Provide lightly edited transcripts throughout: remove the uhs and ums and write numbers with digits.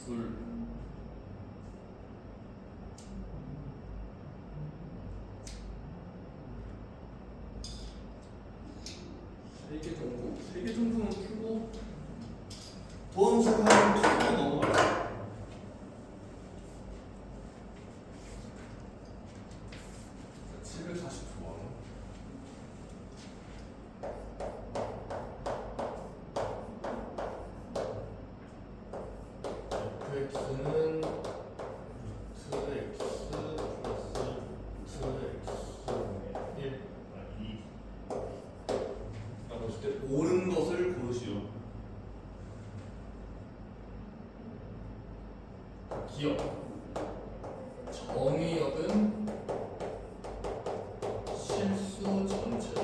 둘, 세 개 정도는 풀고 도함수는 투로 넘어가요. 자, 749번. fx는 루트 x 플러스 루트 x분의 1, 2 라고 했을 때 옳은 것을 고르시오. 기억 정의역은 실수 전체다.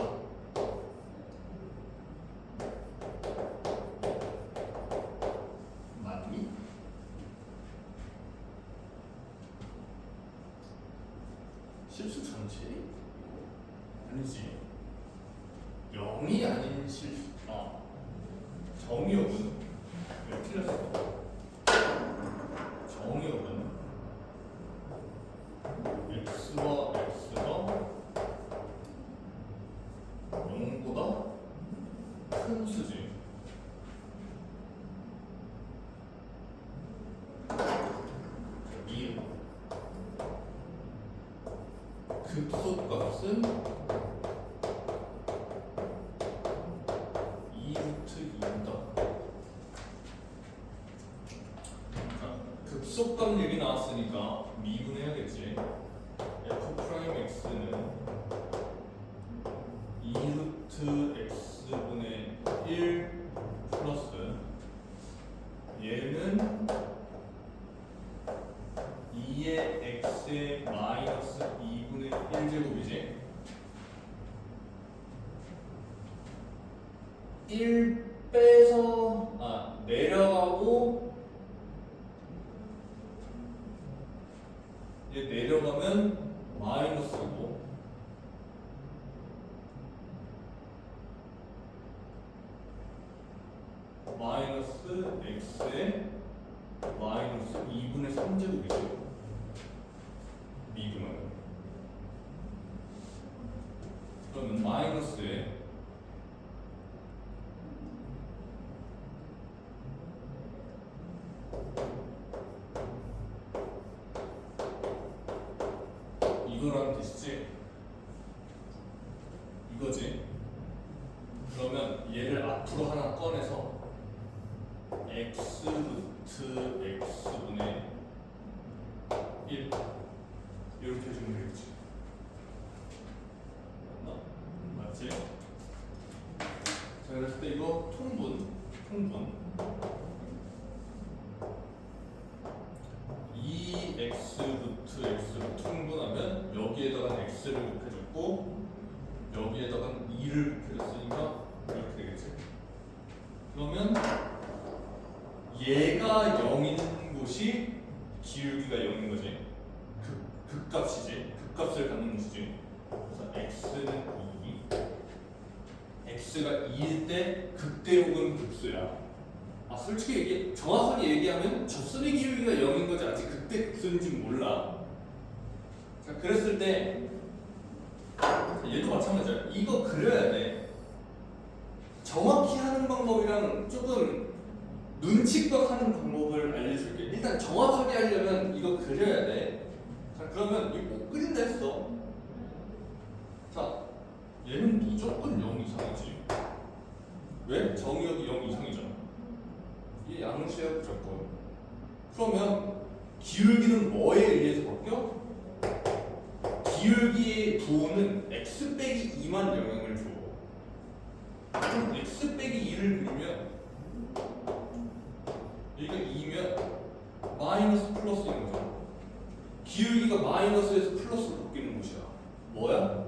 맞니? 실수 전체? 아니지. 0이 아닌 실수. 정의역은 왜 틀렸어? 정의역은 x와 x가 0보다 큰 수지. 이 극소값은 2루트 2이다. 극소값 얘기 나왔으니까 미분해야겠지. f 프라임 x는 2루트 x분의 1 플러스 얘는 2의 x의 마이너스 2분의 1제곱이지. 1 빼서 내려가고 얘 내려가면 마이너스고 마이너스 x의 마이너스 2분의 3제곱이죠. 미분은 그러면 마이너스에 이거라는 뜻이지? 이거지? 그러면 얘를 앞으로 하나 꺼내서 x 루트 x분의 1 이렇게 해주면 되겠지. 맞나? 맞지? 자, 그랬을 때 이거 통분 2x 루트 x로 통분하면 여기에다가 x를 곱해줬고 여기에다가 2를 곱해줬으니까 이렇게 되겠지. 그러면 얘가 0인 곳이 기울기가 0인 거지. 극값이지. 극값을 갖는 곳이지. 그래서 x는 2, x가 2일 때 극대목은 극수야. 솔직히 정확하게 얘기하면 접선의 기울기가 0인 거지 아직 극대 극수인지 몰라. 자, 그랬을 때 얘도 마찬가지야. 이거 그려야 돼. 정확히 하는 방법이랑 조금 눈치껏 하는 방법을 알려줄게. 일단 정확하게 하려면 이거 그려야 돼. 자, 그러면 이거 못 그린다 했어. 자, 얘는 무조건 0 이상이지. 왜? 정의역이 0 이상이잖아. 얘 양수야 무조건. 그러면 기울기는 뭐에 의해서 바뀌어? 기울기의 도는 x 빼기 2만 영향을 줘. 그럼 x 빼기 2를 그리면 여기가 2면 마이너스 플러스인 거죠. 기울기가 마이너스에서 플러스로 바뀌는 곳이야. 뭐야?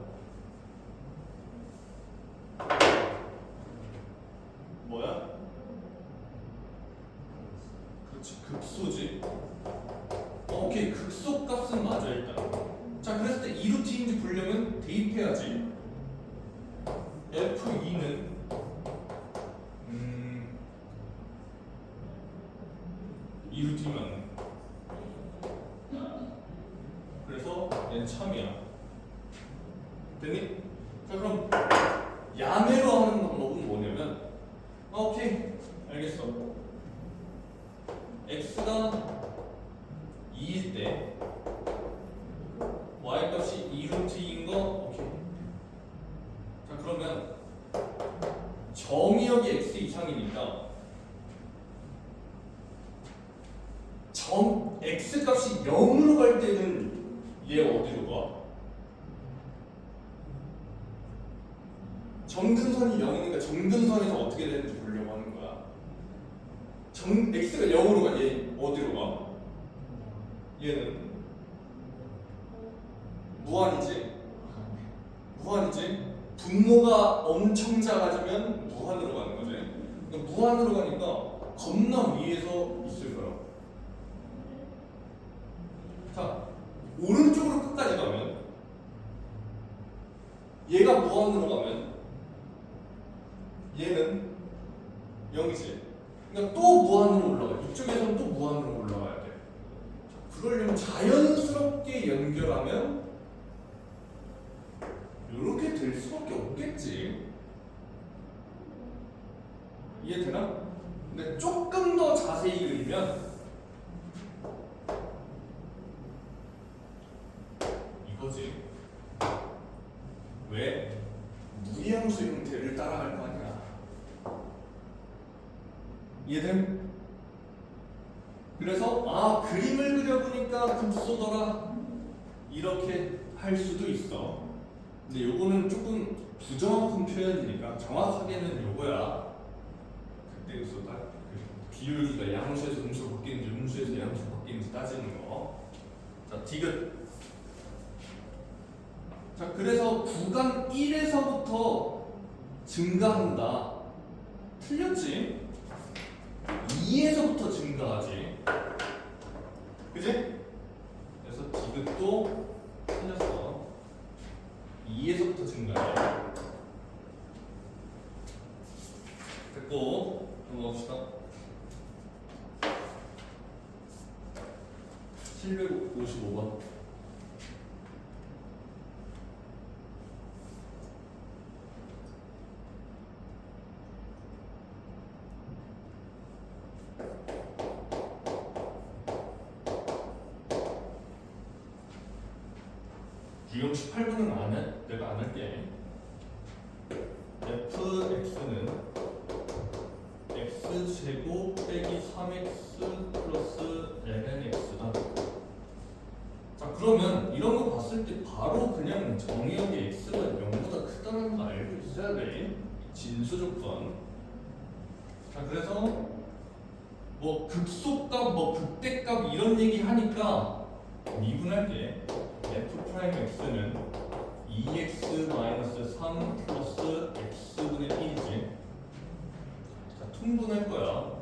뭐야? 그렇지, 극소지. 오케이, 극소 값은 맞아 일단. 자, 그랬을 때 2루트인지 보려면 대입해야지. F2는 이 루틴이 맞는. 그래서 얘는 참이야. 됐니? 자 그럼 야매로 하는 방법은 뭐냐면 오케이 알겠어. x가 2일 때 y 값이 2루트인 거 오케이. 자 그러면 정의역이 x 이상이니까 x 값이 0으로 갈 때는 얘 어디로 가? 정근선이 0이니까 정근선에서 어떻게 되는지 보려고 하는 거야. x가 0으로 가. 얘 어디로 가? 얘는 무한이지? 무한이지? 분모가 엄청 작아지면 무한으로 가는 거지. 그러니까 무한으로 가니까 겁나 위에서 있을 거야. 자, 오른쪽으로 끝까지 가면 얘가 무한으로 가면 얘는 0이지. 그러니까 또 무한으로 올라가. 이쪽에서는 또 무한으로 올라가야 돼. 그러려면 자연스럽게 연결하면 이렇게 될 수밖에 없겠지. 이해되나? 근데 조금 더 자세히 그리면 이거지. 왜? 무리함수 형태를 따라갈 거 아니야. 이해됨? 그래서 아 그림을 그려보니까 급소더라 이렇게 할 수도 있어. 근데 요거는 조금 부정확한 표현이니까 정확하게는 요거야. 그때 급소다 비율기가 양수에서 음수로 바뀌는지 음수에서 양수로 바뀌는지 따지는 거. 자 디귿. 자 그래서 구간 1에서부터 증가한다. 틀렸지? 2에서부터 증가하지. 그지? 그래서 디귿도 틀렸어. 2에서부터 증가해. 됐고 넘어갑시다. 755번. 유형 18분은 안 해? 내가 안 할게. fx는 x제곱 빼기 3x 플러스 lnx다. 자 그러면 이런 거 봤을 때 바로 그냥 정의역의 x가 0보다 크다는 거 알고 있어야 돼. 진수 조건. 자 그래서 뭐 극소값, 뭐 극대값 이런 얘기 하니까 미분할게. f'x는 2x-3 플러스 x분의 1이지. 자, 통분할 거야.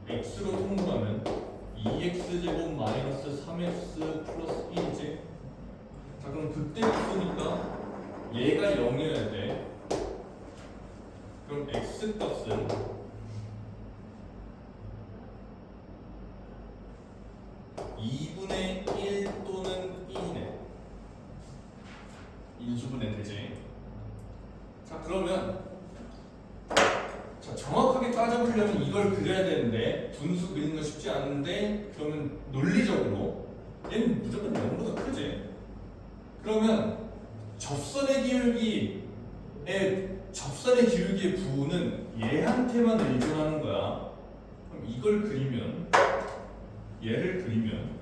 x로 통분하면 2x제곱 마이너스 3x 플러스 1이지. 자, 그럼 그때 x니까 얘가 0이어야 돼. 그럼 x값은 2분의 1 또는 1이네. 인수분해 되지. 자 그러면 자 정확하게 따져보려면 이걸 그려야 되는데 분수 그리는 거 쉽지 않은데 그러면 논리적으로 얘는 무조건 0보다 크지. 그러면 접선의 기울기의 부호는 얘한테만 의존하는 거야. 그럼 이걸 그리면 얘를 그리면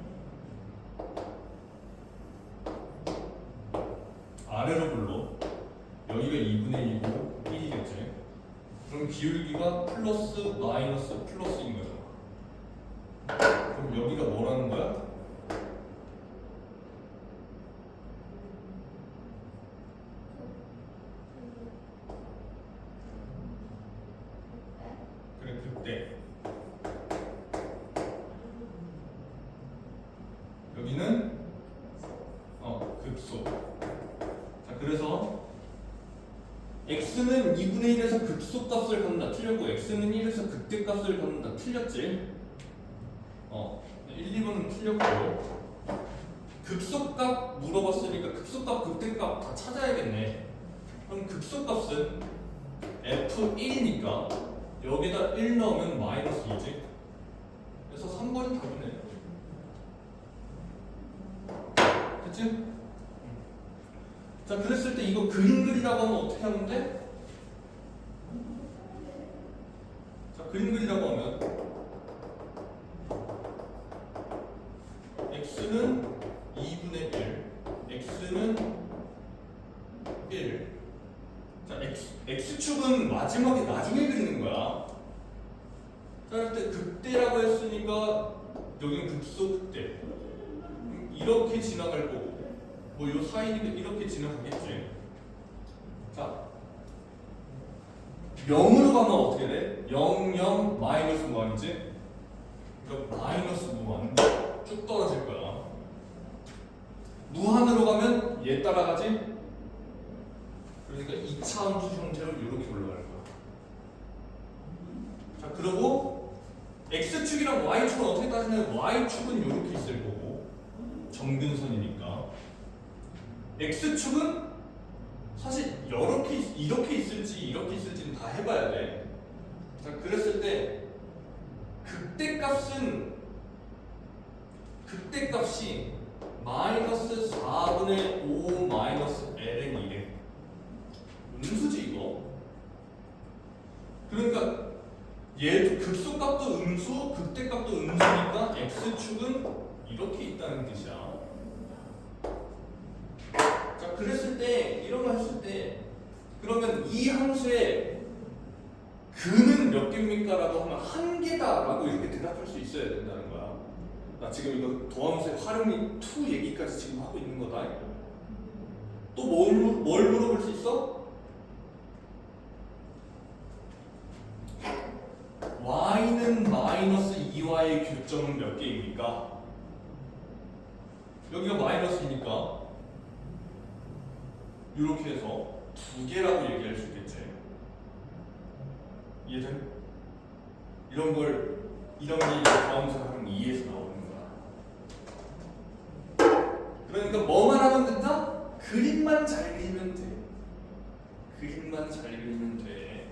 아래로 불러. 여기가 2분의 1이고 1이겠지. 그럼 기울기가 플러스 마이너스 플러스인 거잖아. 그럼 여기가 뭐라는 거야? 그래 그때 여기는 극소. 자 그래서 x는 x는 2분의 1에서 극소값을 갖는다 틀렸고 x는 1에서 극대값을 갖는다 틀렸지? 1, 2번은 틀렸고 극소값 물어봤으니까 극소값 극대값 다 찾아야겠네. 그럼 극소값은 f1이니까 여기다 1 넣으면 마이너스 2지. 그래서 3번이 답이네. 됐지? 자, 그랬을 때 이거 그림 그리라고 하면 어떻게 하면 돼? 자, 그림 그리라고 하면 x는 2분의 1, x는 1. 자, x축은 마지막에 나중에 그리는 거야. 자, 할 때 극대라고 했으니까 여기는 극소 극대. 이렇게 지나갈 거고, 뭐 요 사이니까 이렇게 지나가겠지. 자, 0으로 가면 어떻게 돼? 0, 0, 마이너스 무한이지? 그러니까 마이너스 무한 쭉 떨어질 거야. 무한으로 가면 얘 따라가지? 그러니까 2차함수 형태로 이렇게 올라갈 거야. 자, 그리고 x축이랑 y축은 어떻게 따지냐면 y축은 이렇게 있을 거고 정근선이니까 x축은 사실 이렇게 있을지 이렇게 있을지는 다 해봐야 돼. 자, 그랬을 때 극대값이 마이너스 4분의 5 마이너스 ln 2래. 음수지 이거. 그러니까 얘도 극소값도 음수, 극대값도 음수니까 x축은 이렇게 있다는 뜻이야. 자, 그랬을 때 이런 거 했을 때 그러면 이 함수의 근은 몇 개입니까? 라고 하면 한 개다 라고 이렇게 대답할 수 있어야 된다는 거야. 나 지금 이거 도함수의 활용이 2 얘기까지 지금 하고 있는 거다. 또 뭘 물어볼 수 있어? y는 마이너스 2와의 교점은 몇 개입니까? 여기가 마이너스이니까 이렇게 해서 2개라고 얘기할 수 있겠지. 이해돼? 이런 게 다음수 활용 2에서 나오는 거야. 그러니까 뭐만 하면 된다? 그림만 잘 그리면 돼. 그림만 잘 그리면 돼.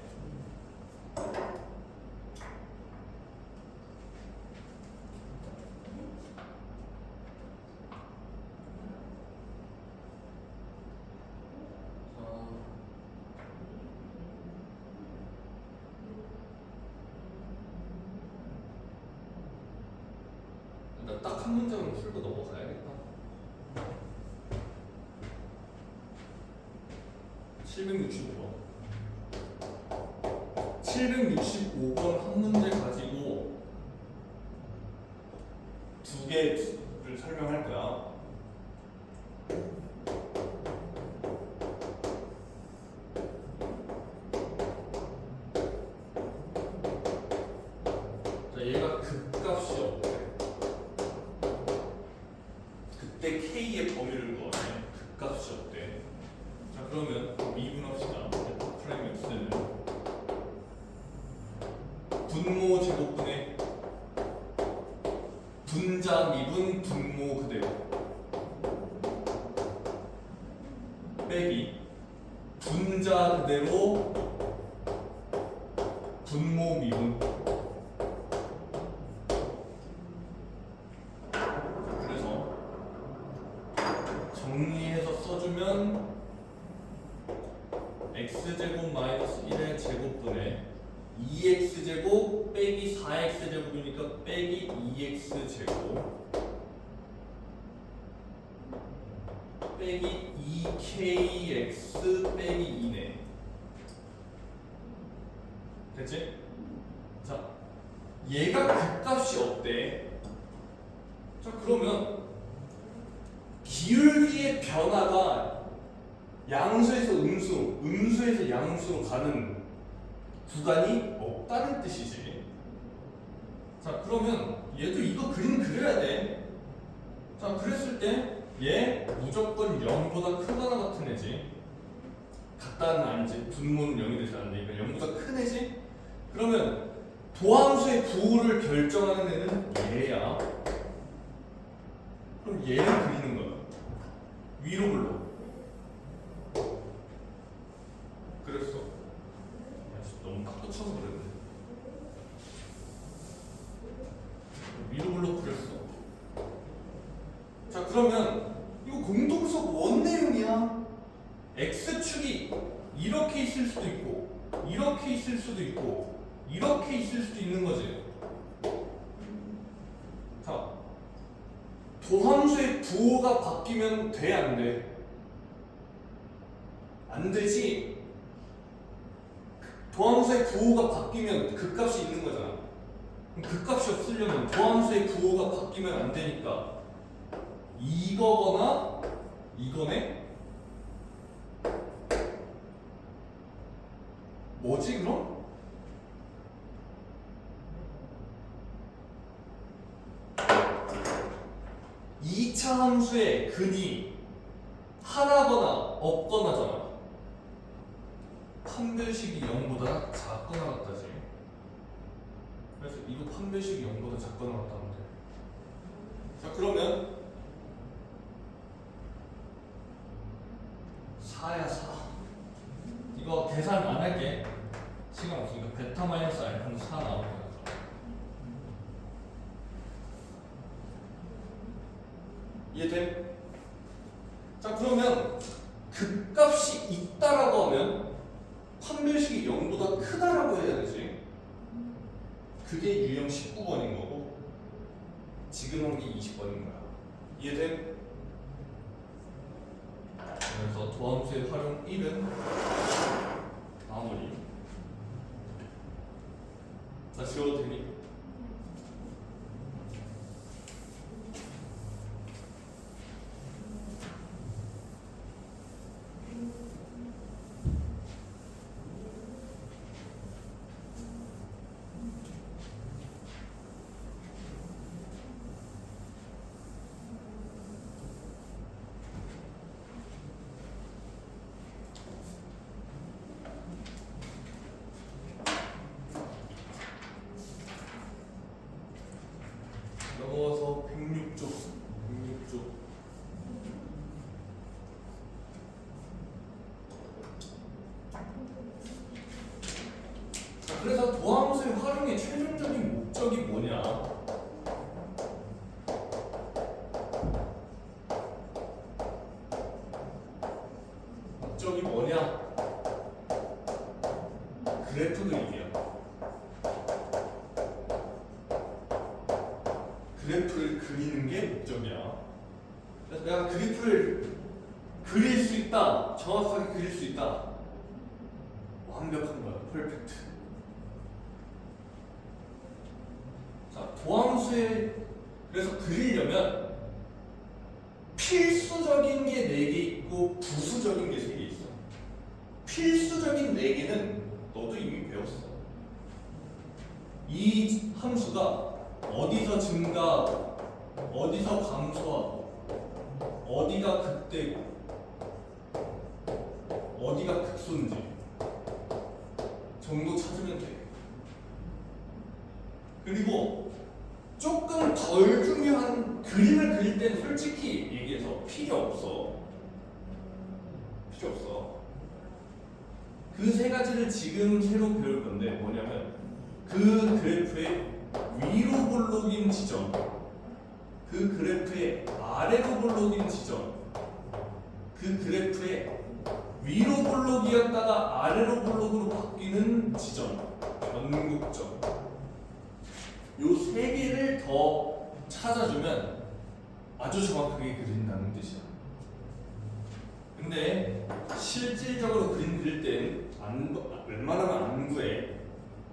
나 딱 한 문장은 풀고 넘어가야겠다. 765번. 765번 한 문제 가지고 2개를 설명할 거야. 자, 얘가 극값이 없대. 그때 K의 범위를 구하면 극값이 없대. 자, 그러면 미분합시다. F'X는 분모 제곱분의 분자 미분 분모 그대로 빼기 분자 그대로 분모 미분. 그래서 정리해서 써주면 x제곱 마이너스 1의 제곱분의 2x제곱 빼기 4x제곱이니까 빼기 2x제곱 빼기 2kx 빼기 2네. 됐지? 자, 얘가 극값이 없대. 자, 그러면 기울기의 변화가 양수에서 음수, 음수에서 양수로 가는 구간이 없다는 뜻이지. 자, 그러면 얘도 이거 그림 그려야 돼. 자, 그랬을 때 얘 무조건 0보다 크거나 같은 애지. 같다는 아니지. 분모는 0이 되지 않는데 그러니까 0보다 큰 애지? 그러면 도함수의 부호를 결정하는 애는 얘야. 그럼 얘를 그리는 거야. 위로 불러. 그랬어. 너무 딱 붙여서 그랬네. 위로 불러 그랬어. 자 그러면 이거 공동석 원 내용이야. x축이 이렇게 있을 수도 있고 이렇게 있을 수도 있고 이렇게 있을 수도 있는 거지. 자 도함수의 부호가 바뀌면 돼 안 돼? 안 되지. 도함수의 부호가 바뀌면 그 값이 있는 거잖아. 그럼 그 값이 없으려면 도함수의 부호가 바뀌면 안 되니까 이거거나 이거네? 뭐지 그럼? 이차 함수의 근이 하나거나 없거나잖아. 판별식이 0보다 작거나 같다지. 그래서 이거 판별식이 0보다 작거나 같다면 돼. 자 그러면 4야 4. 이거 계산 안 할게. 시간 없으니까 베타 마이너스 알파는 4 나올 거야. 이해돼? 자 그러면 극값이 있다라고 하면 판별식이 0보다 크다라고 해야 되지. 그게 유형 19번인 거고 지금 한 게 20번인 거야. 이해돼? 그래서 도함수의 활용 1은 마무리. 나 지워도 되니? 넘어서 106쪽. 106쪽. 자, 그래서 도함수의 활용의 최종적인 목적이 뭐냐? 목적이 뭐냐? 그래프 그리기야. 그래프를 그리는 게 목적이야. 그래서 내가 그래프를 그릴 수 있다, 정확하게 그릴 수 있다. 완벽한 거야, 퍼펙트. 자, 도함수에 그래서 그리려면 필수적인 게 4개 있고 부수적인 게 3개 있어. 필수적인 4개는 너도 이미 배웠어. 이 함수가 어디서 증가하고 어디서 감소하고 어디가 극대고 어디가 극소인지 정도 찾으면 돼. 그리고 조금 덜 중요한 그림을 그릴 때는 솔직히 얘기해서 필요 없어. 필요 없어. 그 3가지를 지금 새로 배울 건데 뭐냐면 그 그래프의 위로 볼록인 지점, 그 그래프의 아래로 볼록인 지점, 그 그래프의 위로 볼록이었다가 아래로 볼록으로 바뀌는 지점, 변곡점. 요 3개를 더 찾아주면 아주 정확하게 그린다는 뜻이야. 근데 실질적으로 그림 그릴 땐 웬만하면 안 구해.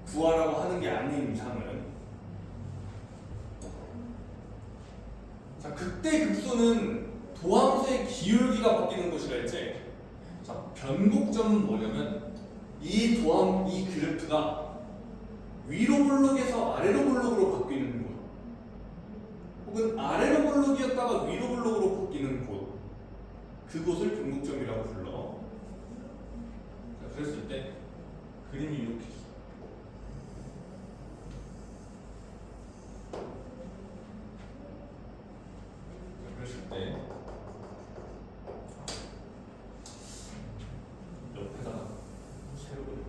구하라고 하는 게 아닌 이상은. 자, 극대 극소는 도함수의 기울기가 바뀌는 것이라 했지. 자, 변곡점은 뭐냐면 이 그래프가 위로 볼록에서 아래로 볼록으로 바뀌는 곳, 혹은 아래로 볼록이었다가 위로 볼록으로 바뀌는 곳, 그곳을 변곡점이라고 불러. 그랬을 때 그림이 이렇게 있어. 그랬을 때 옆에다가 세우고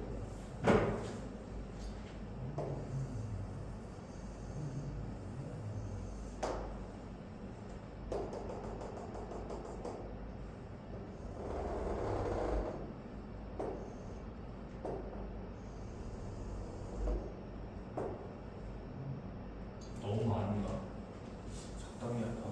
너무 많은가? 적당히 할까?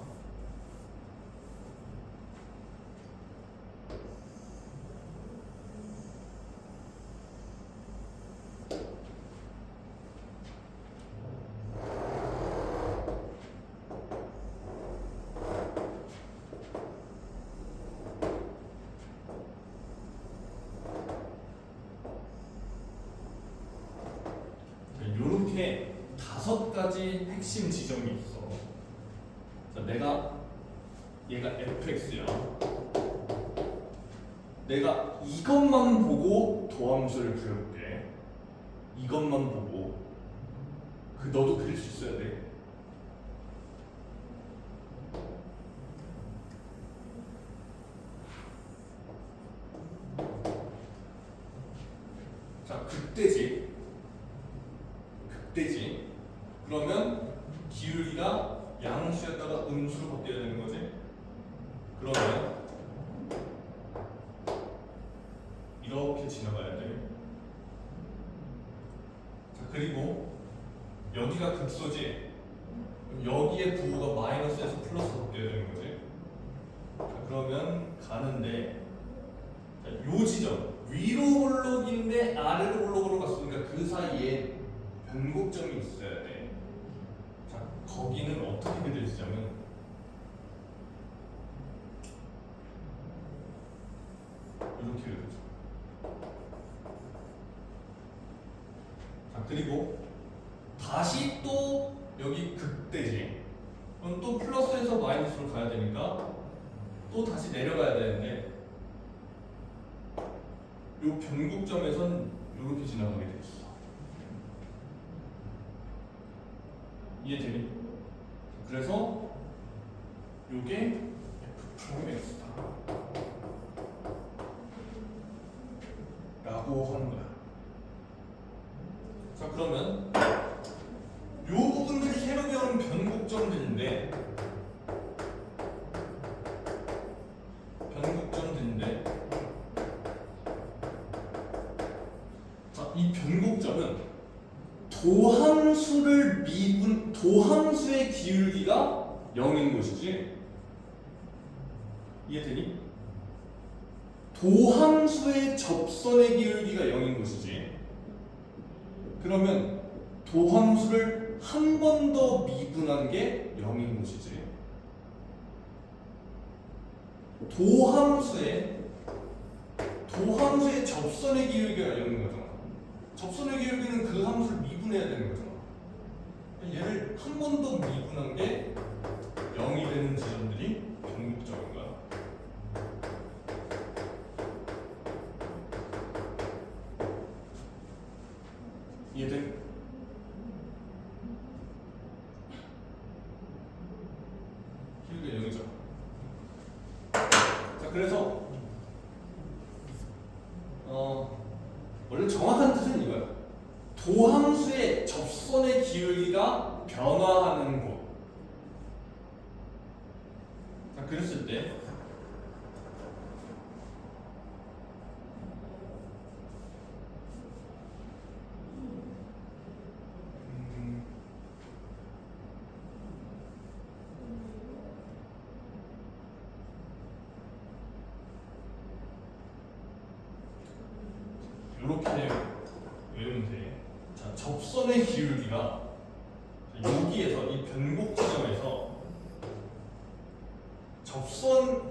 이렇게 5가지 핵심 지점이 있어. 자, 얘가 fx야. 내가 이것만 보고 도함수를 그려볼게. 이것만 보고. 너도 그릴 수 있어야 돼. 자, 극대지. 그러면 기울기가 양수였다가 음수로 바뀌어야 되는 거지. 그러면 이렇게 지나가야 돼. 자, 그리고 여기가 극소지. 여기에 부호가 마이너스에서 플러스로 바뀌어야 되는 거지. 자, 그러면 가는데 자, 요 지점 위로 올록인데 아래로 올록으로 갔으니까 그 사이에 변곡점이 있어야 돼. 자, 거기는 어떻게 그려지냐면 이렇게 그려져. 자, 그리고 다시 또 여기 극대지. 그럼 또 플러스에서 마이너스로 가야 되니까 또 다시 내려가야 되는데 요 변곡점에선 이렇게 지나가게 돼 있어. 이해되니? 그래서 요게 F'X다 라고 하는 거야. 자, 그러면 요 부분들이 새로 배우는 변곡점들인데 자, 이 변곡점은 도함수의 기울기가 0인 것이지. 이해되니? 도함수의 접선의 기울기가 0인 것이지. 그러면 도함수를 한 번 더 미분한 게 0인 것이지. 도함수의 접선의 기울기가 0인 거잖아. 접선의 기울기는 그 함수를 미분해야 되는 거잖아. 얘를 한 번 더 미분한 게 0이 되는 지점들이 변곡점인 거야. 이해돼? 기울기가 0이죠. 자, 그래서 원래 정확한 뜻은 이거야. 도함수의 접선의 기울기가 변화하는 곳. 자, 그랬을 때 이렇게 외우면 돼. 자, 접선의 기울기가 여기에서 이 변곡 지점에서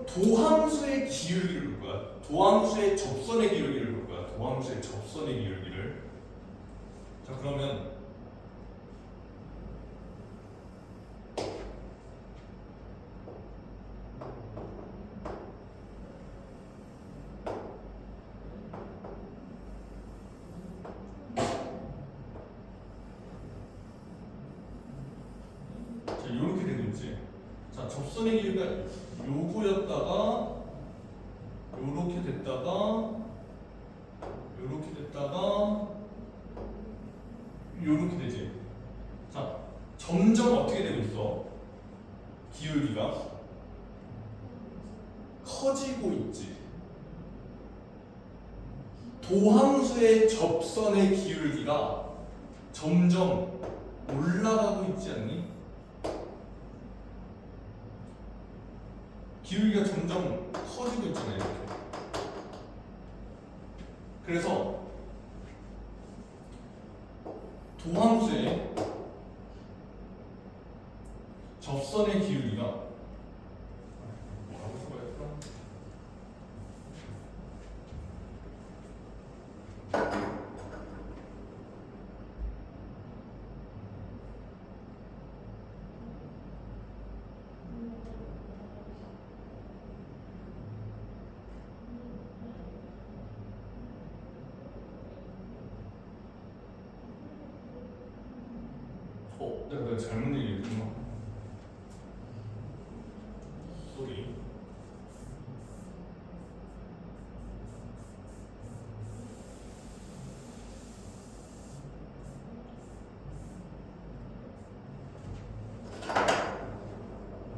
도함수의 기울기를 볼 거야. 도함수의 접선의 기울기를 볼 거야. 도함수의 접선의 기울기를. 자, 그러면 접선의 길이가 요거였다가 요렇게 됐다가 요렇게 됐다가 요렇게 되지. 자, 점점 어떻게 되고 있어? 기울기가 커지고 있지. 도함수의 접선의 기울기가 점점 올라가고 있지 않니? 기울기가 점점 커지고 있잖아요. 이렇게. 그래서 도함수의 접선의 기울기가 뭐라고 써야겠다? 내가 잘못 얘기했구나. 쏘리.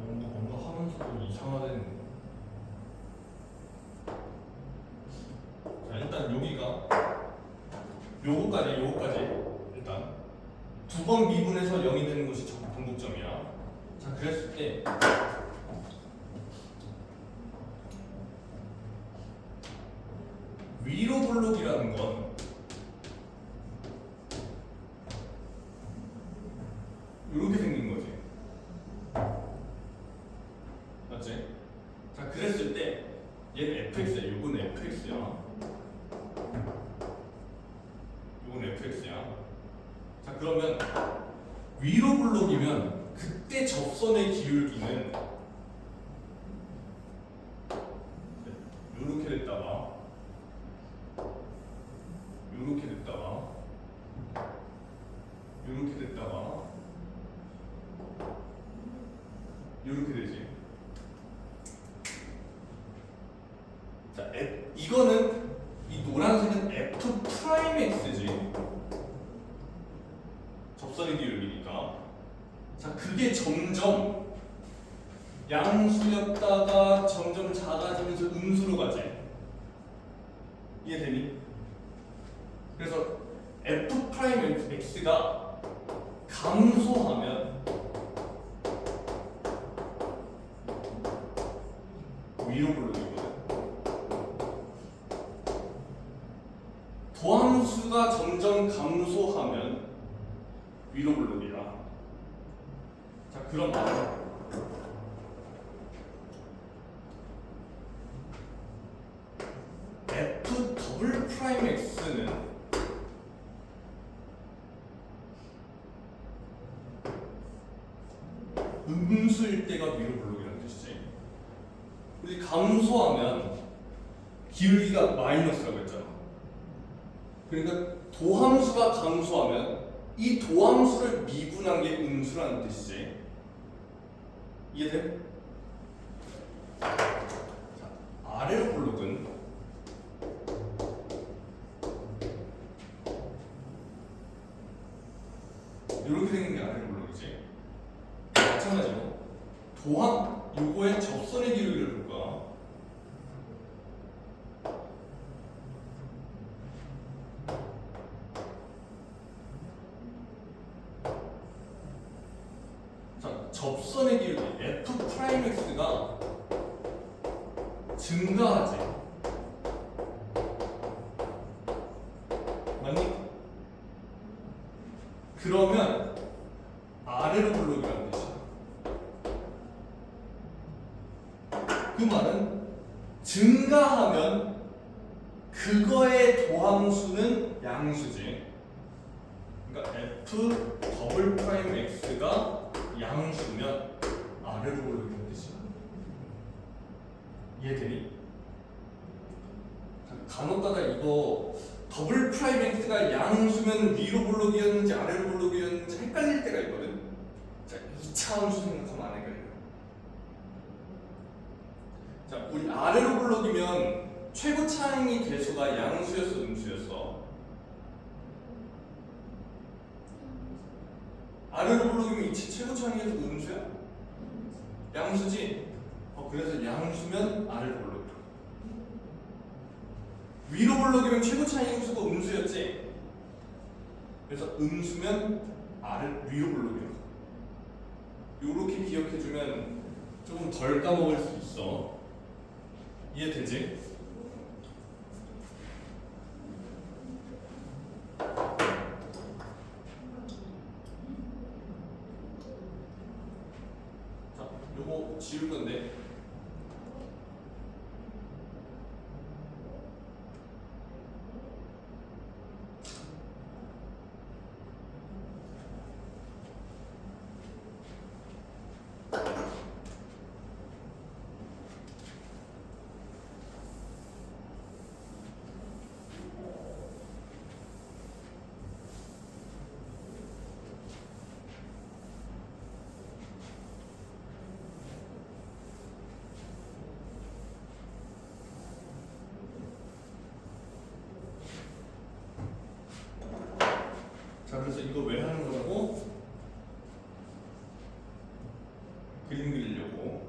뭔가 하면서도 이상하다는. 자, 일단 여기가 요거까지 일단 두 번 미분해서 0이 되는 것이 동국점이야. 자, 그랬을 때 위로 블록이라는 건 이렇게 생긴 거지. 맞지? 자, 그랬을 때 얘는 fx야. 요건 fx야. 요건 fx야. 자, 그러면 위로 블록이면 그때 접선의 기울기는 요렇게 됐다가 요렇게 됐다가 요렇게 됐다가 요렇게 되지. 자, 이거는 이 노란색은 f 프라임 x지. 접선의 기울기니까. 자, 그게 점점 양수였다가 점점 작아지면서 음수로 가지. 이해되니? 그래서 f 프라임 x가 감소하면 위로 블록이거든. 도함수가 점점 감소하면 위로 블록이야. 자, 그럼 f 더블 프라임 x는 음수일 때가 위로 블록이라는 뜻이지. 우리 감소하면 기울기가 마이너스라고 했잖아. 그러니까 도함수가 감소하면 이 도함수를 미분한 게 음수라는 뜻이지. 이해돼? 자, 아래로 블록은 이렇게 생긴 게 아래로 블록이지. 마찬가지로 요거의 접선의 기울기를 볼까? 접선의 기울기 f 프라임 x가 증가하지. 맞니? 그러면 아래로 블록이라는 뜻이야. 그 말은 증가하면 그거의 도함수는 양수지. 그러니까 f 더블 프라임 x가 양수면 아래로 블록이라는 뜻이야. 이해되니? 간혹가다 이거 더블 프라임 x가 양수면 위로 블록이었는지 아래로 블록이었는지 헷갈릴 때가 있거든. 자, 2차 함수 생각하면 안 헷갈려. 자, 우리 아래로 블록이면 최고 차항이 대수가 양수였어, 음수였어? 아래로 블록이면 이 최고 차항이 대수가 음수야? 양수지? 그래서 양수면 아래로 블록. 위로 블록이면 최고 차항의 수가 음수였지? 그래서 음수면 위로 블록이야. 요렇게 기억해주면 조금 덜 까먹을 수 있어. 이해되지? 자, 요거 지울 건데. 자, 그래서 이거 왜 하는 거라고? 그림 그리려고.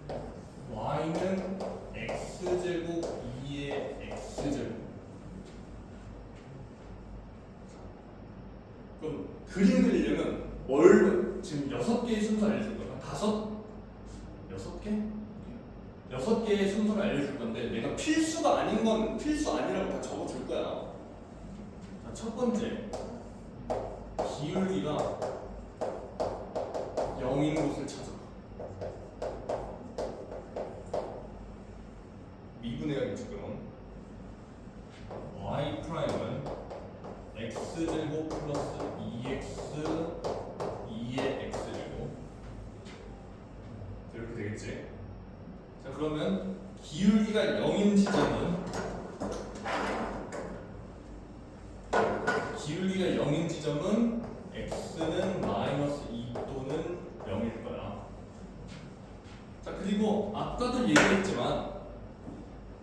자, y는 x제곱 2의 x제곱. 그럼 그림 그리려면 지금 6개의 순서 알려줄 거야. 6개? 6개의 순서를 알려줄 건데 내가 필수가 아닌 건 필수 아니라고 다 적어줄 거야. 자, 첫 번째, 기울기가 0인 곳을 찾아. 미분해야겠지 그럼. y 프라임은 x제곱 플러스 2x 2의 x제곱 이렇게 되겠지. 자, 그러면 기울기가 0인 지점은 x는 마이너스 2 또는 0일 거야. 자, 그리고 아까도 얘기했지만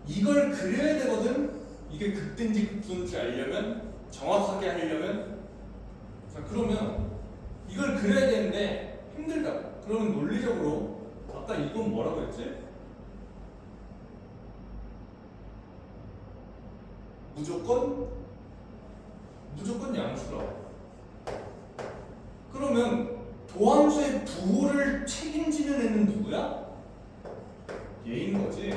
이걸 그려야 되거든. 이게 극대인지 극소인지 알려면, 정확하게 하려면. 자, 그러면 이걸 그려야 되는데 힘들다. 그러면 논리적으로 아까 이건 뭐라고 했지? 무조건 양수라고. 그러면 도함수의 부호를 책임지는 애는 누구야? 얘인 거지.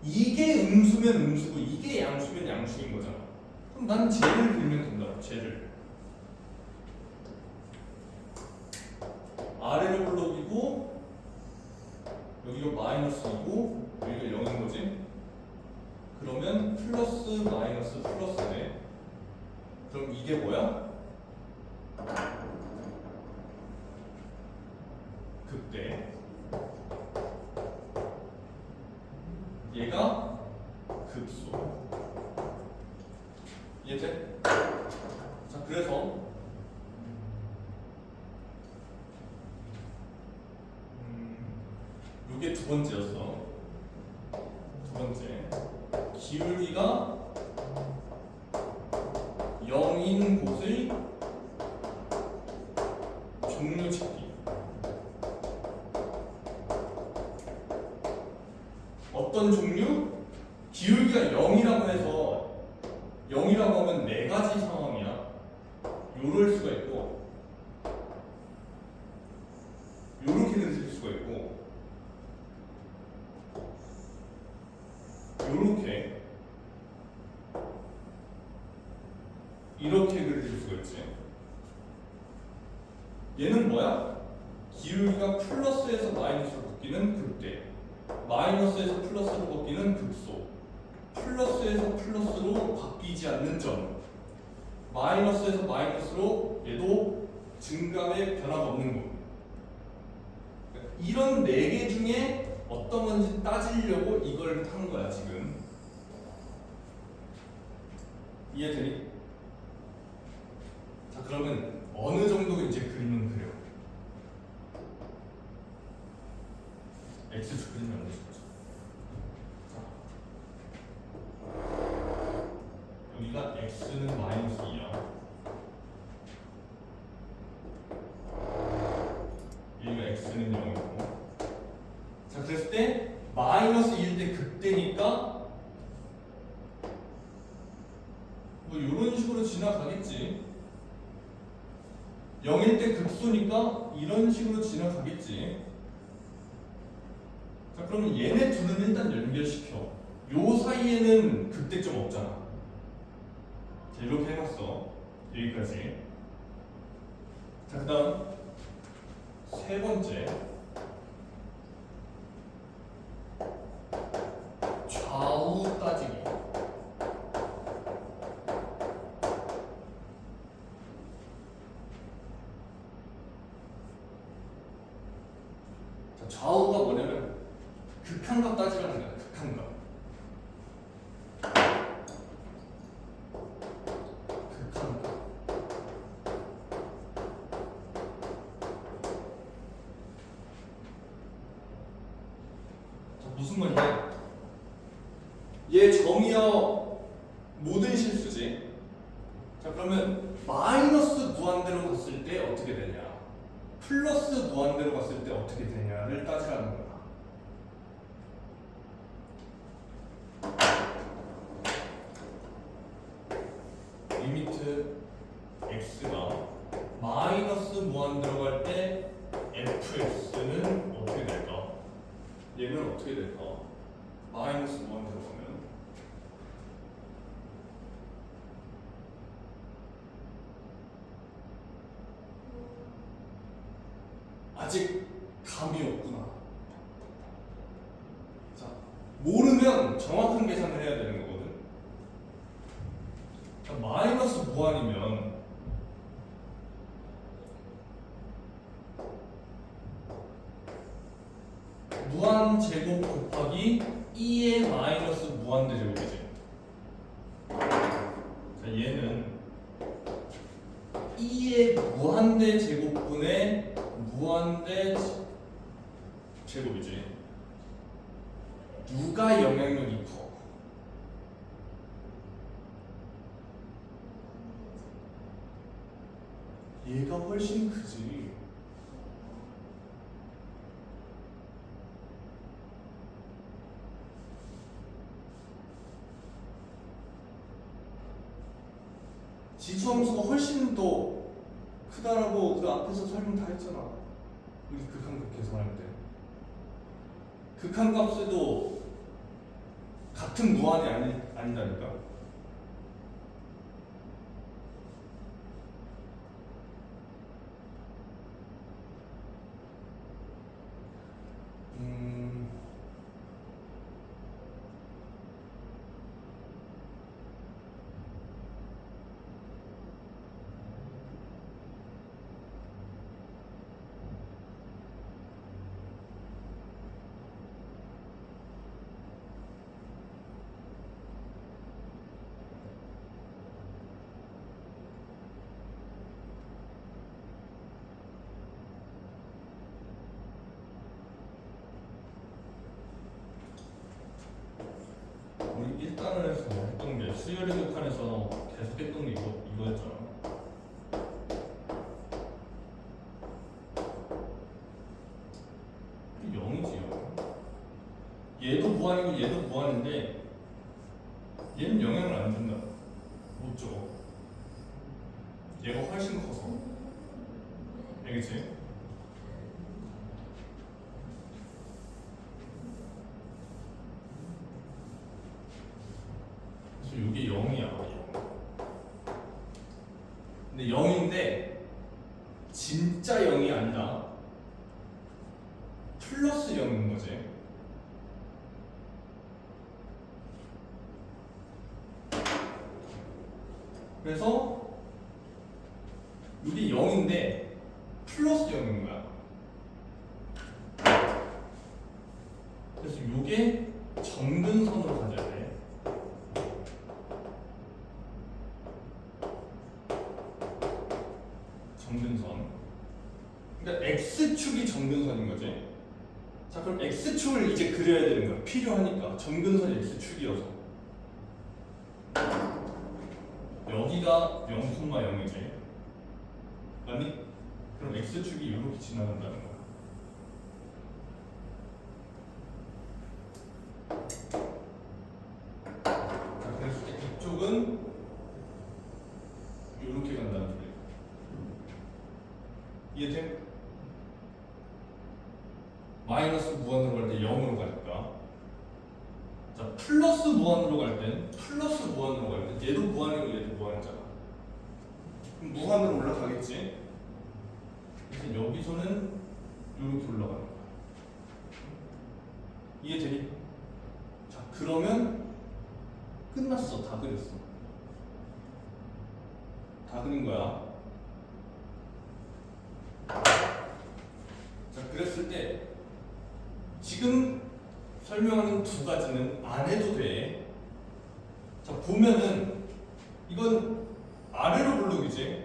이게 음수면 음수고 이게 양수면 양수인 거잖아. 그럼 난 쟤를 그리면 된다고. 쟤를 아래로 블록이고 여기가 마이너스이고 여기가 0인 거지. 그러면 플러스 마이너스 플러스네. 그럼 이게 뭐야? 극대. 얘가 극소. 이해돼? 자, 그래서 요게 두 번째였어. 두 번째, 기울기가 0인 곳의 종류 찾기. 어떤 종류? 기울기가 0이라고 해서 0이라고 하면 네 가지 상황이야. 요럴 수가 있고 요렇게 그릴 수가 있고 요렇게 이렇게 그릴 수가 있지. 얘는 뭐야? 기울기가 플러스에서 마이너스로 바뀌는 극대, 마이너스에서 플러스로 바뀌는 극소, 플러스에서 플러스로 바뀌지 않는 점, 마이너스에서 마이너스로 얘도 증감의 변화가 없는 거. 이런 네 개 중에 어떤 건지 따지려고 이걸 한 거야 지금. 이해되니? 자, 그러면 어느 정도 이제 여기가 x는 마이너스 2야. 여기가 x는 0이고. 자, 그랬을 때 마이너스 2일 때 극대니까 뭐 이런 식으로 지나가겠지. 0일 때 극소니까 이런 식으로 지나가겠지. 자, 그러면 얘네 둘은 일단 연결시켜. 요 사이에는 극대점 없잖아. 자, 이렇게 해놨어. 여기까지. 자, 그 다음 세 번째, 좌우 따지기. 자, 좌우가 뭐냐면 극한각 따지라는 거야. 극한각. 극한각. 자, 무슨 말이냐? 얘 점이여 모든 실수지. 자, 그러면 마이너스 무한대로 갔을 때 어떻게 되냐, 플러스 무한대로 갔을 때 어떻게 되냐를 따지라는 거야. 리미트 x가 마이너스 무한대로 갈 때 fx는 어떻게 될까? 얘는 어떻게 될까? 마이너스 무한대로 가면 아직 감이 없구나. 자, 모르면 정확한 계산을 해야 되는 거거든. 자, 마이너스 무한이면 무한 제곱 곱하기 2의 마이너스 무한대 제곱이지. 자, 얘는 2의 무한대 제곱분의 무한대 제곱이지. 누가 영향력이 커? 얘가 훨씬 크지. 지수함수가 훨씬 더 크다라고 그 앞에서 설명 다 했잖아. 우리 극한값 계산할 때 극한값에도 같은 무한이 아니다니까. 우리 1단원에서 했던 게 수열의 극한에서 계속 했던 게 이거였잖아. 이게 0이지. 얘도 무한이고 얘도 무한인데 얘는 영향을 안 준다. 못 줘. 얘가 훨씬 커서. 알겠지? 이게 0이야. 근데 0인데 진짜 0이 아니라 플러스 0인 거지. 그래서 이게 0인데 플러스 0인 거야. 그래서 이게 정근선으로 가져야 돼. 정근선. 그러니까 x축이 정근선인 거지. 자, 그럼 x축을 이제 그려야 되는 거야. 필요하니까. 정근선이 x축이어서. 여기가 0,0이지. 맞니? 그럼 x축이 이렇게 지나간다는 거야. 자, 그래서 이쪽은 이렇게 간다는 소리야. 이해돼? 마이너스 무한으로 갈 때 0으로 가니까. 자, 플러스 무한으로 갈 땐 플러스 무한으로 갈 때 얘도 무한이고 얘도 무한이잖아. 그럼 무한으로 올라가겠지? 그래서 여기서는 이렇게 올라가는 거야. 이해되니? 자, 그러면 끝났어. 다 그렸어. 다 그린 거야. 자, 그랬을 때 지금 설명하는 두 가지는 안 해도 돼. 자, 보면은 이건 아래로 블록이지.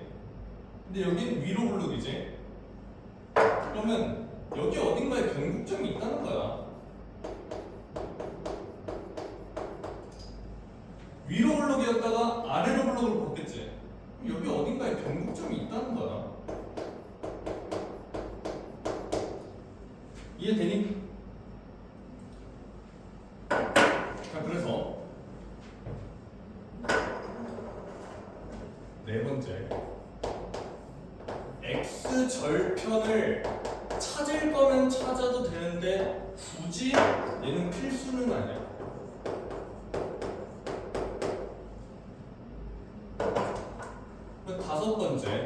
근데 여긴 위로 블록이지. 그러면 여기 어딘가에 변곡점이 있다는 거야. 위로 블록이었다가 아래로 블록으로 바뀌었지. 여기 어딘가에 변곡점이 있다는 거야. 이해되니? 자, 그래서 네 번째, x 절편을 찾을 거면 찾아도 되는데 굳이 얘는 필수는 아니야. 다섯 번째,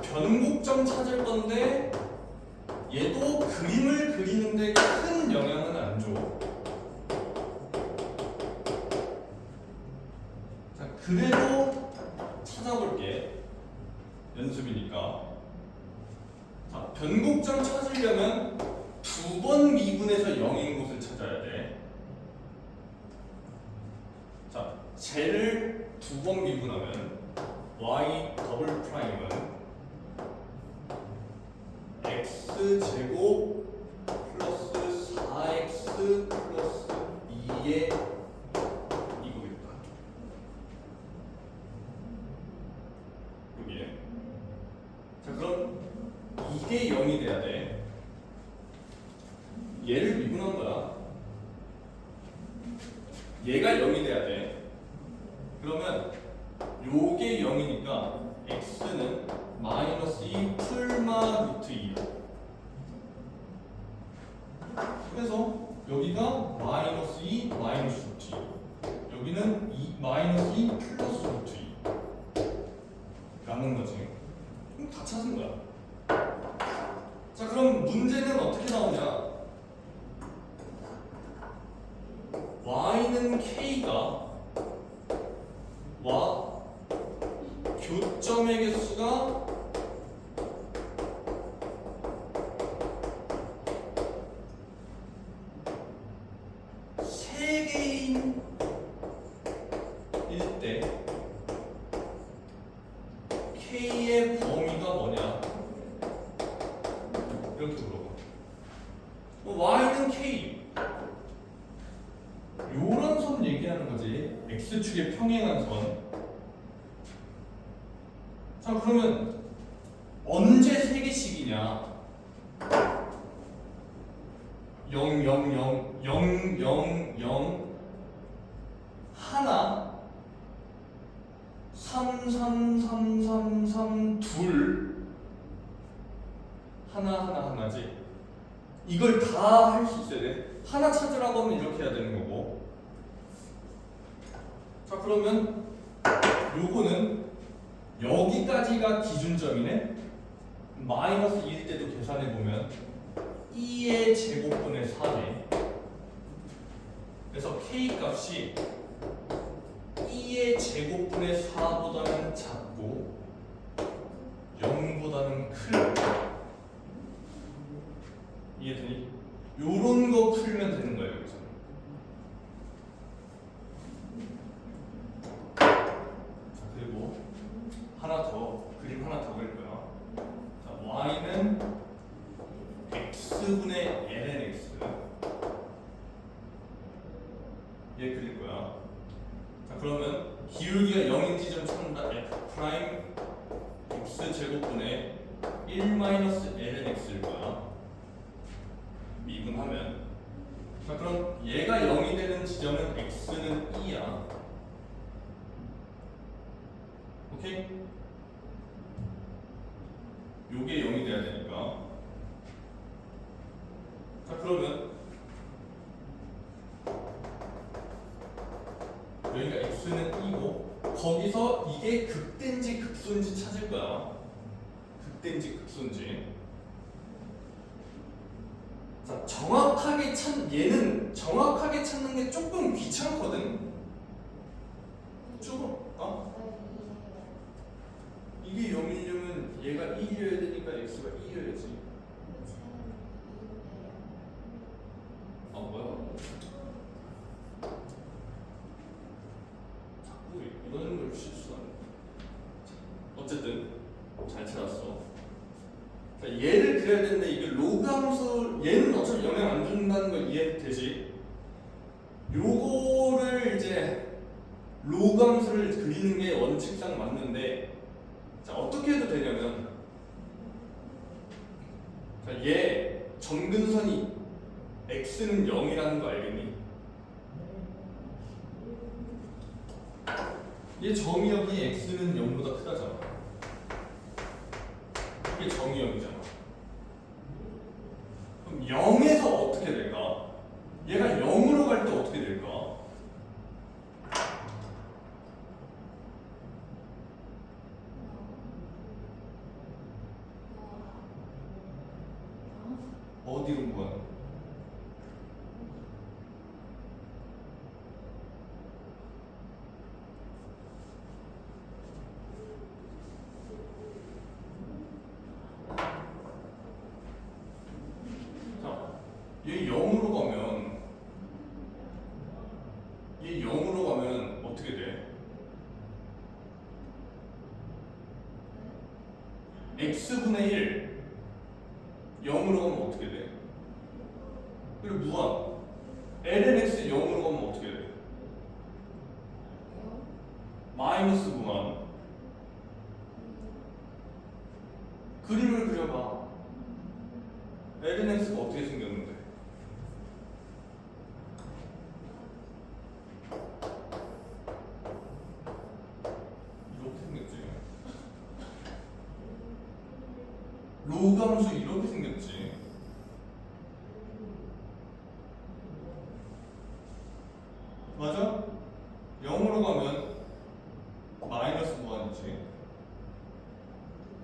변곡점 찾을 건데 얘도 그림을 그리는데 큰 영향은 안 줘. 자, 그래도 찾아볼게. 연습이니까. 자, 변곡점 찾으려면 두 번 미분해서 0인 곳을 찾아야 돼. 자, 쟤를 두 번 미분하면 y 더블 프라임은 x 제곱 플러스 4x 플러스 2의 이거겠다. 여기에. 자, 그럼 이게 0이 돼야 돼. 얘를 미분한 거야. 얘가 0이 돼야 돼. 그러면 요게 0이니까 x는 마이너스 2 풀마 루트 2야. 그래서 여기가 마이너스 2 마이너스 루트 2, 여기는 마이너스 2 플러스 루트 2 라는 거지. 그럼 다 찾은 거야. 자, 그럼 문제는 어떻게 나오냐? y는 k가 와 교점의 개수가 세 개인 일 때 k의 범위가 뭐냐? 이렇게 물어봐. y는 k. 요런 선 얘기하는 거지. x축의 평행한 선. 자, 그러면 언제 3개씩이냐? 0, 0, 0, 0, 0, 0, 하나, 3, 3, 3, 3, 3, 둘, 하나, 하나, 하나지. 이걸 다 할 수 있어야 돼. 하나 찾으라고 하면 이렇게 해야 되는 거고. 자, 그러면 요거는 여기까지가 기준점이네. 마이너스 2일 때도 계산해보면 2의 제곱분의 4네. 그래서 k 값이 2의 제곱분의 4보다는 작고 0보다는 클. 이해되니? 요런 거 풀면 되는 거예요, 여기서. 그리고 그림 하나 더 그릴 거야. 자, y는 x분의 ln x. 얘 그릴 거야. 자, 그러면 기울기가 0인 지점 찾는다. f 프라임 x 제곱분의 1 마이너스 ln x일 거야. 미분하면. 자, 그럼 얘가 0이 되는 지점은 x는 2야. 오케이? 요게 0이 돼야 되니까. 자, 그러면 여기가 x는 2고 거기서 이게 극대인지 극소인지 찾을 거야. 극대인지 극소인지. 자, 얘는 정확하게 찾는 게 조금 귀찮거든. 조금 이게 0이려면 얘가 2여야 되니까 x가 2여야지. 뭐야? 자꾸 이런 걸 실수하네. 어쨌든 잘 찾았어. 자, 얘를 그려야 되는데 이게 로그 함수 얘는 어차피 영향 안 준다는 거 이해되지? 요거를 이제 로그 함수를 그리는 게 원칙상 맞는데, 자, 어떻게 해도 되냐면, 자, 얘 점근선이 x는 0이라는 거 알겠니? 얘 정의역이 x는 0보다 크다잖아. 이게 정의역이잖아. 그럼 0에서 어떻게 될까? 얘가 0으로 갈 때 어떻게 될까? 어디로 무한? 얘 0으로 가면 어떻게 돼? x분의 1 0으로 가면 어떻게 돼? 그리고 무한 ln x 0으로 가면 어떻게 돼? 마이너스 무한. 그림을 그려봐. ln x가 어떻게 생겼는데? 이렇게 생겼지. 로그 함수 이렇게 생겼지. 맞아? 0으로 가면 마이너스 무한이지.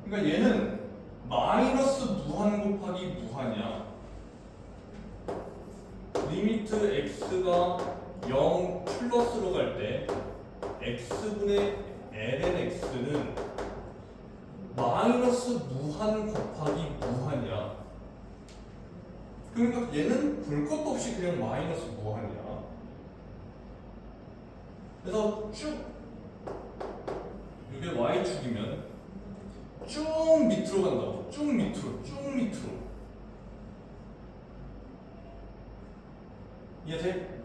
그러니까 얘는 마이너스 무한 곱하기 무한이야. 리미트 x가 0 플러스로 갈 때 x분의 ln x는 마이너스 무한 곱하기 무한이야. 그러니까 얘는 볼 것도 없이 그냥 마이너스 무한이야. 그래서 쭉 이게 y축이면 쭉 밑으로 간다고. 쭉 밑으로. 이해돼?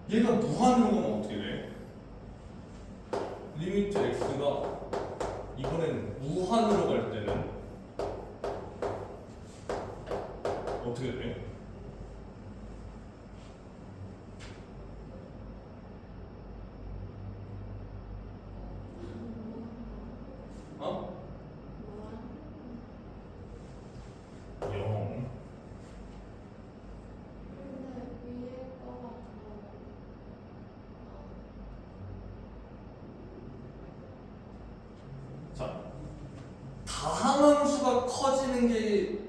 얘가 무한으로 가면 어떻게 돼? 리미트 x가 이번엔 무한으로 갈 때는 어떻게 돼? 어? 0. 자, 다항함수가 커지는 게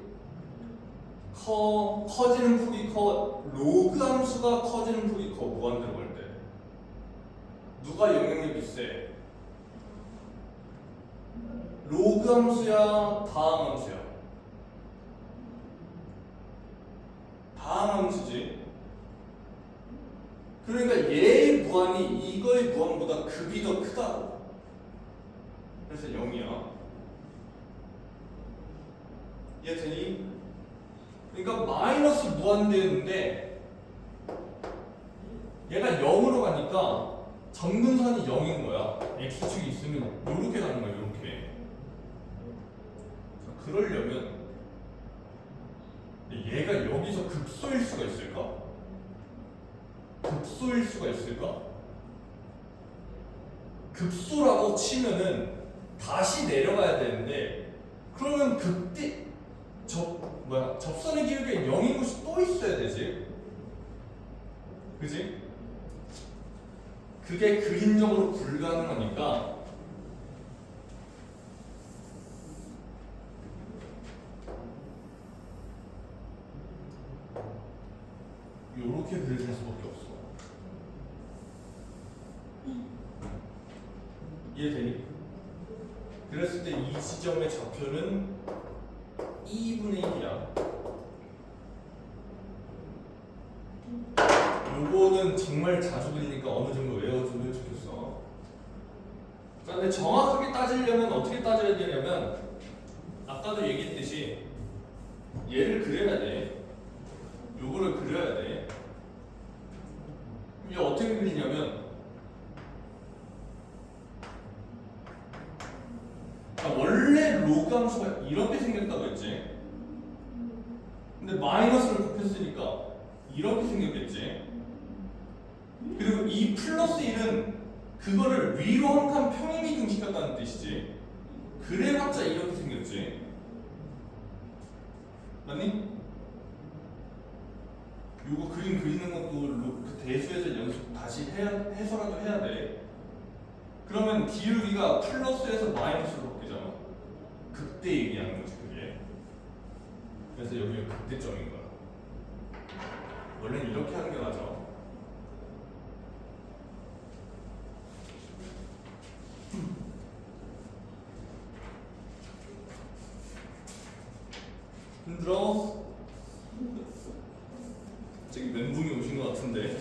커지는 폭이 커. 로그 함수가 커지는 폭이 커. 무한 들어갈 때 누가 영향력이 세? 로그 함수야, 다항 함수야? 다항 함수지. 그러니까 얘의 무한이 이거의 무한보다 급이 더 크다고. 그래서 0이야. 이해되니? 그러니까 마이너스 무한대인데 얘가 0으로 가니까 점근선이 0인 거야. x축이 있으면 이렇게 가는 거야. 이렇게. 그러려면 얘가 여기서 극소일 수가 있을까? 극소일 수가 있을까? 극소라고 치면은 다시 내려가야 되는데 그러면 극대 접선의 기울기가 0인 곳이 또 있어야 되지. 그지? 그게 그림적으로 불가능하니까 요렇게 그려질 수밖에 없어. 이해되니? 그랬을 때 이 지점의 좌표는 2분의 1이야. 요거는 정말 자주 그리니까 어느 정도 외워주면 좋겠어. 자, 근데 정확하게 따지려면 어떻게 따져야 되냐면 아까도 얘기했듯이 얘를 그려야 돼. 요거를 그려야 돼. 이게 어떻게 그리냐면 원래 로그 함수가 이렇게 생겼다고 했지. 근데 마이너스를 곱했으니까 이렇게 생겼겠지. 그리고 이 플러스 1은 그거를 위로 한 칸 평행이동 시켰다는 뜻이지. 그래봤자 이렇게 생겼지. 맞니? 요거 그림 그리는 것도 그 대수에서 연습 다시 해서라도 해야 돼. 그러면 기울기가 플러스에서 마이너스로 바뀌잖아. 극대 얘기하는 거지 그게. 그래서 여기가 극대점인 거야. 원래는 이렇게 하는 게 맞아. 힘들어? 갑자기 멘붕이 오신 것 같은데.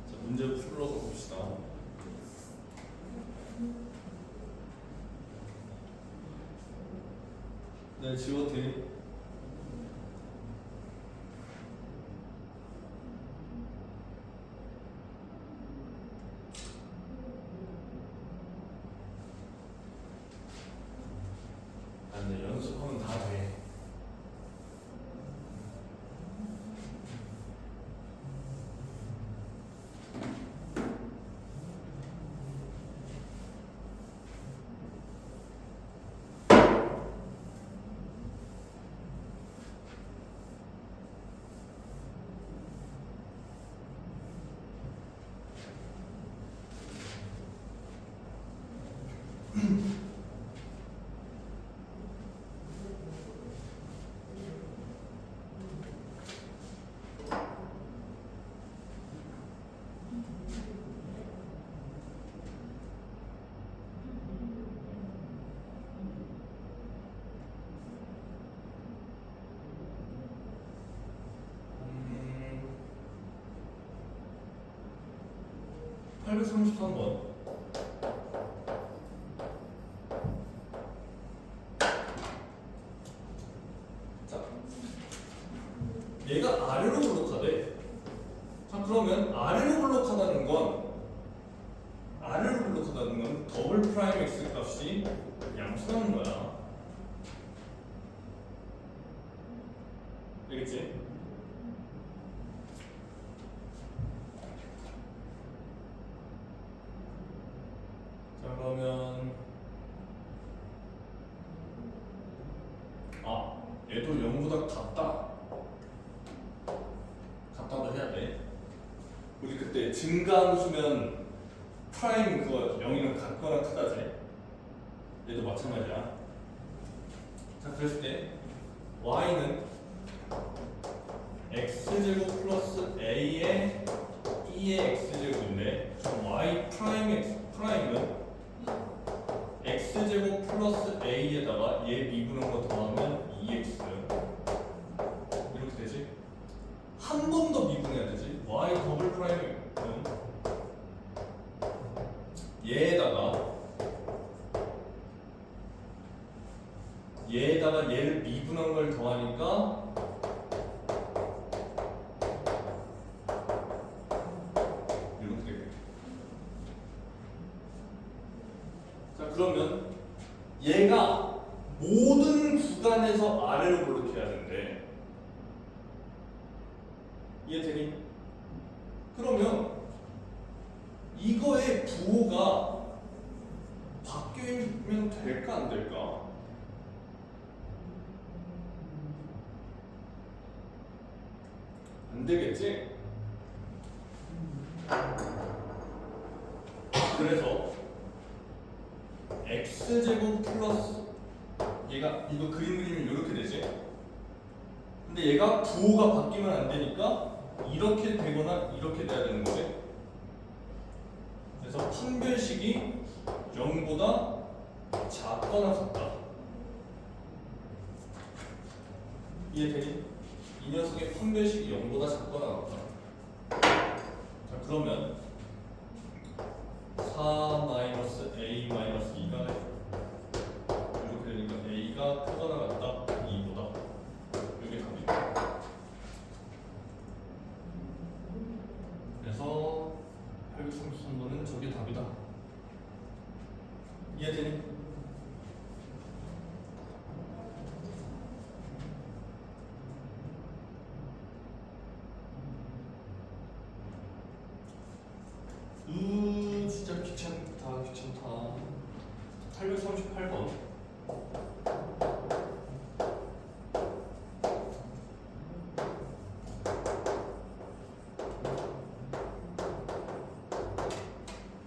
자, 문제 풀어서 봅시다. 네, 지워도 돼. 근데 연습하면 다 돼. 음, 833번. 자, 얘가 아래로 블록하대. 자, 그러면 아래로 블록하다는 건 더블 프라임 x 값이 양수라는 거야. 알겠지? 자, 그러면 얘도 0보다 같다도 해야 돼. 우리 그때 증가함수면 프라임 그거 0이랑 같거나 크다지. 얘도 마찬가지야. 자, 그랬을 때 y는 x제곱 플러스 a의 2의 x제곱인데 y 프라임은 x제곱 플러스 a에다가 얘 미분한 거 더하면 2x 이렇게 되지? 한 번 더 미분해야 되지? y 더블 프라임은 얘에다가 얘를 미분한 걸 더하니까 중간에서 아래로 블록해야 된대. 이해되니? 그러면 이거의 부호가 바뀌면 될까 안 될까? 안 되겠지? 그래서 x제곱 플러스 얘가 이거 그림 그리면 이렇게 되지? 근데 얘가 부호가 바뀌면 안 되니까 이렇게 되거나 이렇게 돼야 되는 거지. 그래서 판별식이 0보다 작거나 같다. 이해되니? 이 녀석의 판별식이 0보다 작거나 같다. 자, 그러면 4-a-2가 이렇게 되니까 a가 크거나 같다. 2보다. 이게 답이다. 그래서 833번은 저게 답이다. 이해되니? 진짜 귀찮다. 838번.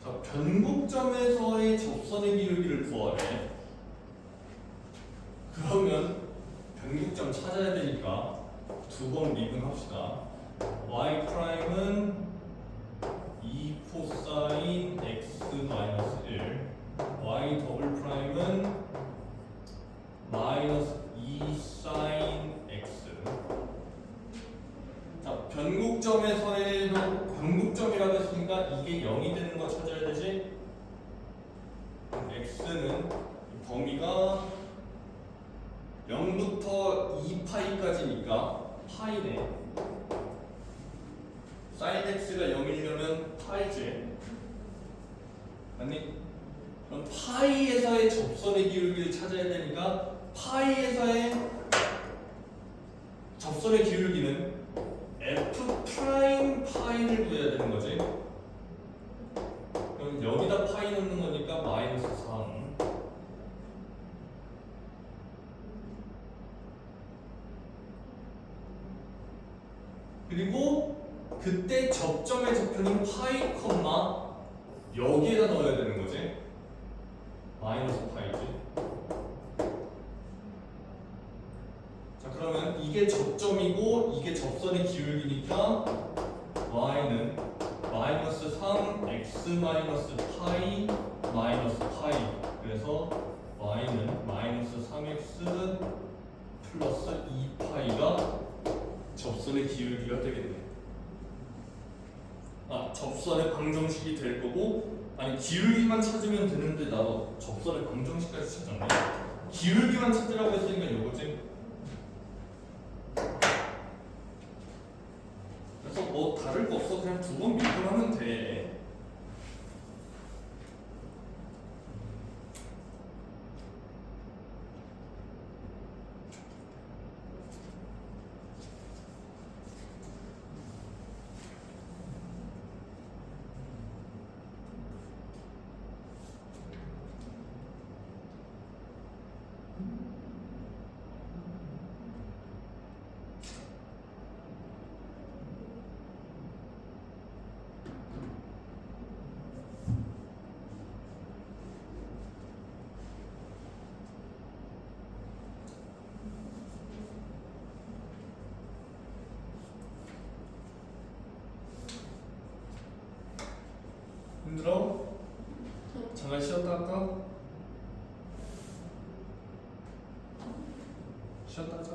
자, 변곡점에서의 접선의 기울기를 구하래. 그러면 변곡점 찾아야 되니까 두 번 미분합시다. y 프라임은 2 코사인 x 마이너스 1, y 더블 프라임은 마이너스 2 사인 x. 자, 변곡점에서의 변곡점이라고 했으니까 이게 0이 되는 거 찾아야 되지. x는 범위가 0부터 2파이까지니까 파이네. 사인 x가 0이려면 파이지. 아니? 그럼 파이에서의 접선의 기울기를 찾아야 되니까 파이에서의 접선의 기울기는 f 프라임 파이를 구해야 되는 거지. 그럼 여기다 파이 넣는 거니까 마이너스 3. 그리고 그때 접점의 좌표는 파이 콤마 여기에다 넣어야 되는 거지. 마이너스 파이지. 자, 그러면 이게 접점이고 이게 접선의 기울기니까 y는 마이너스 3 x 마이너스 파이 마이너스 파이. 그래서 y는 마이너스 3x 플러스 2파이가 접선의 기울기가 되겠네. 아, 접선의 방정식이 될 거고, 아니 기울기만 찾으면 되는데 나도 접선의 방정식까지 찾았네. 기울기만 찾으라고 했으니까 이거지. 그래서 뭐 다를 거 없어. 그냥 두 번 미분하면 돼. 힘들어? 잠깐 쉬었다 할까? 쉬었다 하자.